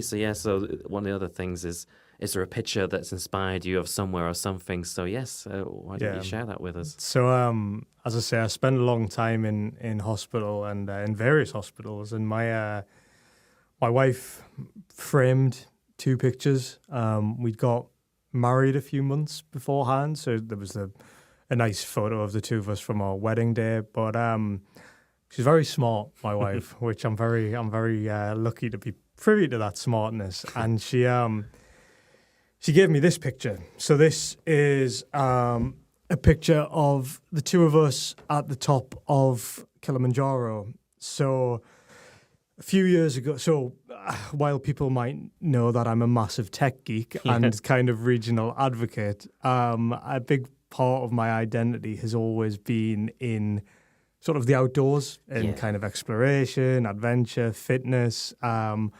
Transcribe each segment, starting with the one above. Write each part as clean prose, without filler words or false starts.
So yeah, so one of the other things is there a picture that's inspired you of somewhere or something? So yes, why don't you share that with us? So as I say, I spent a long time in hospital and in various hospitals, and my wife framed 2 pictures. We'd got married a few months beforehand, so there was a nice photo of the 2 of us from our wedding day. But she's very smart, my wife, which I'm very lucky to be privy to that smartness. And she gave me this picture. So this is a picture of the 2 of us at the top of Kilimanjaro. So a few years ago, while people might know that I'm a massive tech geek and kind of regional advocate, a big part of my identity has always been in sort of the outdoors and kind of exploration, adventure, fitness. I've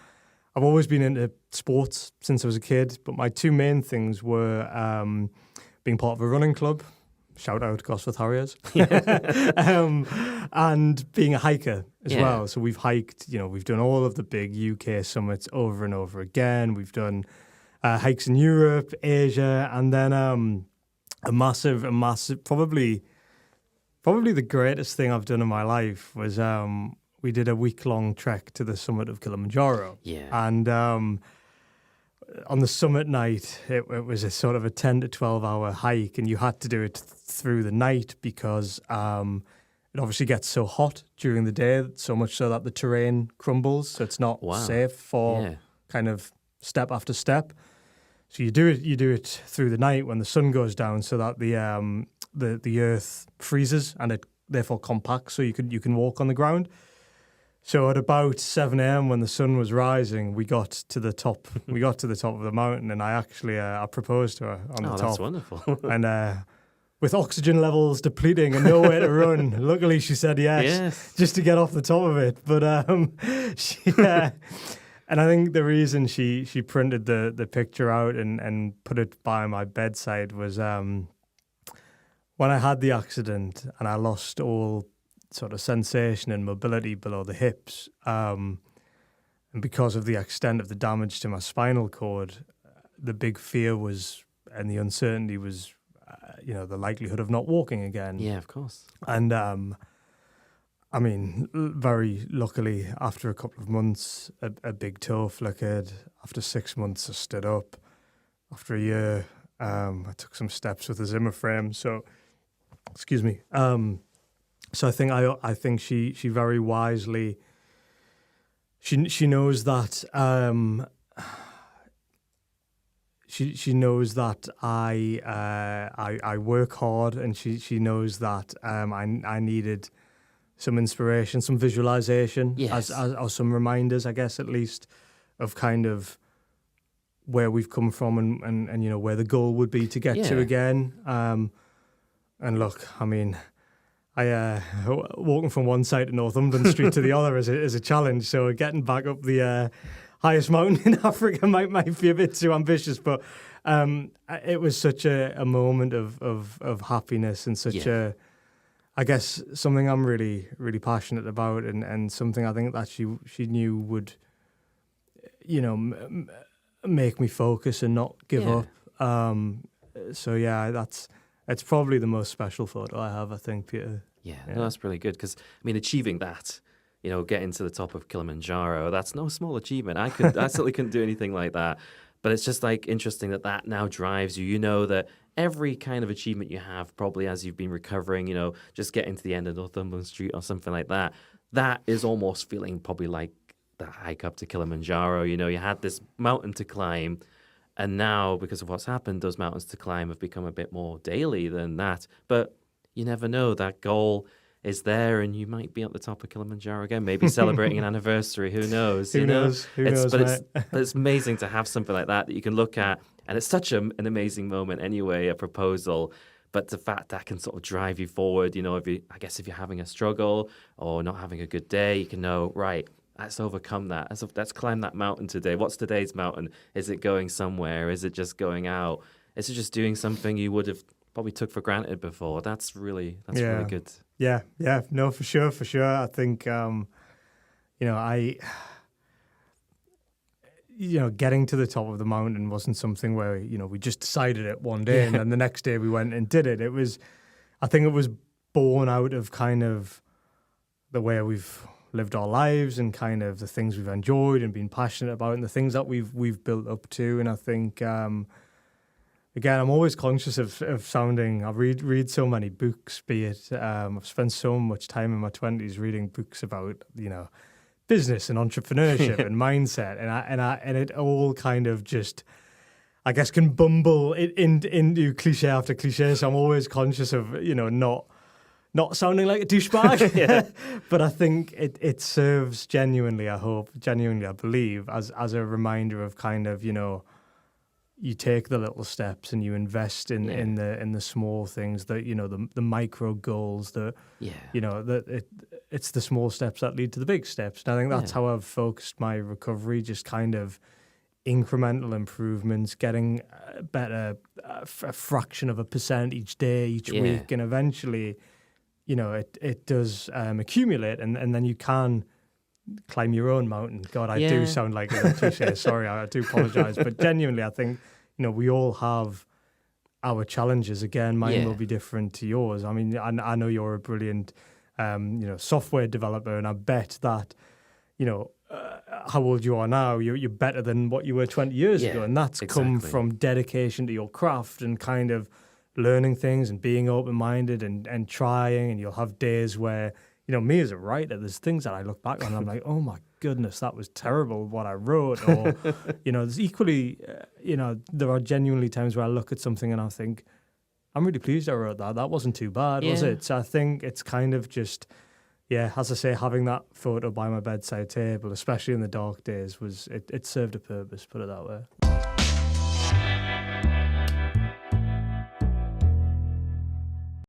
always been into sports since I was a kid, but my 2 main things were being part of a running club, shout out Gosforth Harriers, and being a hiker as well. So we've hiked, we've done all of the big UK summits over and over again. We've done hikes in Europe, Asia, and then a massive, probably the greatest thing I've done in my life was we did a week-long trek to the summit of Kilimanjaro. Yeah. And on the summit night, it was a sort of a 10 to 12-hour hike, and you had to do it through the night because it obviously gets so hot during the day, so much so that the terrain crumbles, so it's not safe for kind of step after step. So you do it through the night when the sun goes down, so that the earth freezes and it therefore compacts, so you can walk on the ground. So at about 7 a.m. when the sun was rising, we got to the top. We got to the top of the mountain, and I actually I proposed to her on the top. Oh, that's wonderful. And with oxygen levels depleting and nowhere to run, luckily she said yes, just to get off the top of it. But and I think the reason she printed the picture out and put it by my bedside was when I had the accident and I lost all sort of sensation and mobility below the hips. And because of the extent of the damage to my spinal cord, the big fear was, and the uncertainty was, the likelihood of not walking again. Yeah, of course. And I mean, very luckily, after a couple of months, a big toe flickered. After 6 months, I stood up. After a year, I took some steps with a Zimmer frame. So, excuse me. So I think she very wisely she knows that she knows that I work hard, and she knows that I needed some inspiration, some visualization, or some reminders, I guess, at least, of kind of where we've come from and where the goal would be to get to again. And look, I mean, walking from one side of Northumberland Street to the other is a challenge. So getting back up the highest mountain in Africa might be a bit too ambitious. But it was such a moment of happiness and such I guess something I'm really, really passionate about, and something I think that she knew would, make me focus and not give up. So it's probably the most special photo I have, I think, Peter. Yeah. No, that's really good, because I mean, achieving that, getting to the top of Kilimanjaro, that's no small achievement. I certainly couldn't do anything like that. But it's just like interesting that now drives you. You know that every kind of achievement you have, probably as you've been recovering, just getting to the end of Northumberland Street or something like that, that is almost feeling probably like the hike up to Kilimanjaro. You had this mountain to climb, and now, because of what's happened, those mountains to climb have become a bit more daily than that. But you never know. That goal is there, and you might be at the top of Kilimanjaro again, maybe celebrating an anniversary. Who knows? Who knows? But it's amazing to have something like that you can look at, and it's such an amazing moment anyway, a proposal. But the fact that can sort of drive you forward, if you're having a struggle or not having a good day, you can know, right, let's overcome that. Let's climb that mountain today. What's today's mountain? Is it going somewhere? Is it just going out? Is it just doing something you would have probably took for granted before? That's really good. Yeah. No, for sure. I think, getting to the top of the mountain wasn't something where, we just decided it one day and then the next day we went and did it. I think it was born out of kind of the way we've lived our lives and kind of the things we've enjoyed and been passionate about and the things that we've built up to. And I think, again, I'm always conscious of sounding, I read so many books, be it, I've spent so much time in my 20s reading books about, business and entrepreneurship and mindset. And it all kind of just, I guess, can bumble into cliche after cliche. So I'm always conscious of, not sounding like a douchebag. But I think it serves genuinely, I believe, as a reminder of kind of, you take the little steps and you invest in the small things, the micro goals, it's the small steps that lead to the big steps. And I think that's how I've focused my recovery, just kind of incremental improvements, getting better, a fraction of a percent each day, each week, and eventually, it does accumulate, and then you can climb your own mountain. God, I do sound like a cliche. Sorry, I do apologize. But genuinely, I think, we all have our challenges. Again, mine will be different to yours. I mean, I know you're a brilliant, software developer, and I bet that, how old you are now, you're better than what you were 20 years ago. And that's come from dedication to your craft and kind of learning things and being open-minded and trying. And you'll have days where, me as a writer, there's things that I look back on and I'm like, oh my goodness, that was terrible what I wrote. Or, there's equally, there are genuinely times where I look at something and I think, I'm really pleased I wrote that. That wasn't too bad, was it? So I think it's kind of just, as I say, having that photo by my bedside table, especially in the dark days, it served a purpose, put it that way.